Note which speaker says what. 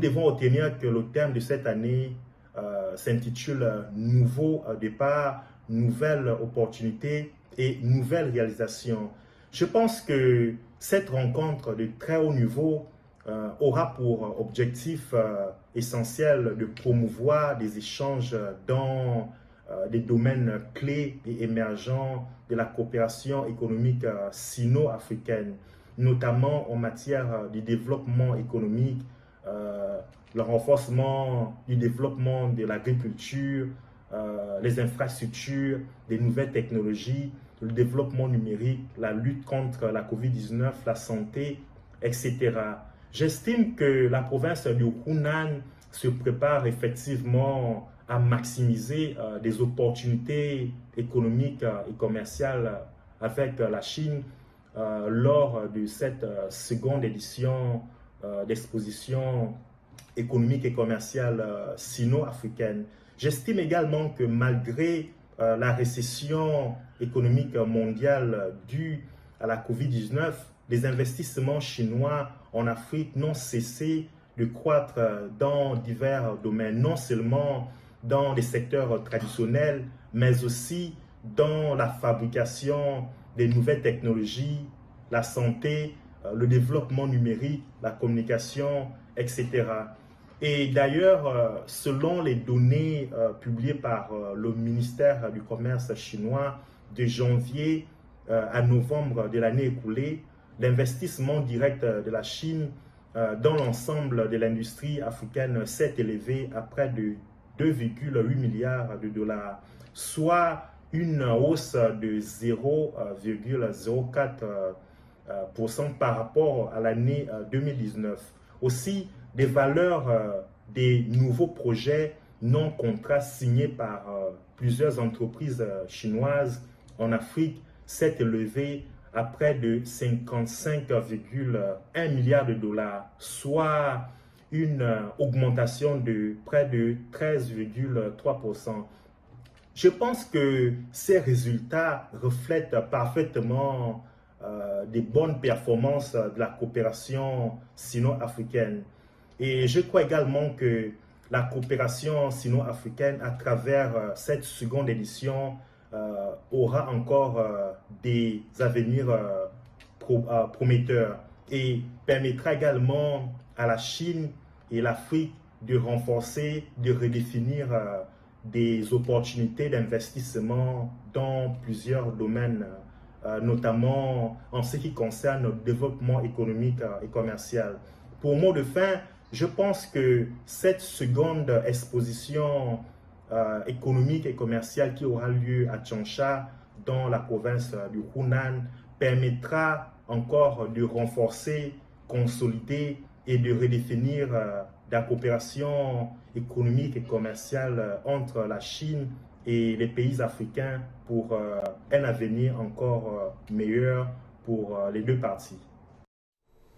Speaker 1: devons retenir que le thème de cette année s'intitule « Nouveau départ, nouvelles opportunités et nouvelles réalisations ». Je pense que cette rencontre de très haut niveau aura pour objectif essentiel de promouvoir des échanges dans des domaines clés et émergents de la coopération économique sino-africaine, notamment en matière de développement économique, le renforcement du développement de l'agriculture, les infrastructures, des nouvelles technologies, le développement numérique, la lutte contre la COVID-19, la santé, etc. J'estime que la province du Hunan se prépare effectivement à maximiser des opportunités économiques et commerciales avec la Chine lors de cette seconde édition d'exposition économique et commerciale sino-africaine. J'estime également que malgré la récession économique mondiale due à la COVID-19, les investissements chinois en Afrique n'ont cessé de croître dans divers domaines, non seulement dans les secteurs traditionnels, mais aussi dans la fabrication des nouvelles technologies, la santé, le développement numérique, la communication, etc. Et d'ailleurs, selon les données publiées par le ministère du Commerce chinois de janvier à novembre de l'année écoulée, l'investissement direct de la Chine dans l'ensemble de l'industrie africaine s'est élevé à près de 2,8 milliards de dollars, soit une hausse de 0,04% par rapport à l'année 2019. Aussi, des valeurs des nouveaux projets non contrats signés par plusieurs entreprises chinoises en Afrique s'est élevé à près de 55,1 milliards de dollars, soit une augmentation de près de 13,3%. Je pense que ces résultats reflètent parfaitement des bonnes performances de la coopération sino-africaine. Et je crois également que la coopération sino-africaine, à travers cette seconde édition, aura encore des avenirs prometteurs et permettra également à la Chine et l'Afrique de renforcer, de redéfinir des opportunités d'investissement dans plusieurs domaines, notamment en ce qui concerne le développement économique et commercial. Pour mot de fin, je pense que cette seconde exposition économique et commerciale qui aura lieu à Changsha, dans la province du Hunan, permettra encore de renforcer, consolider et de redéfinir la coopération économique et commerciale entre la Chine et les pays africains pour un avenir encore meilleur pour les deux parties.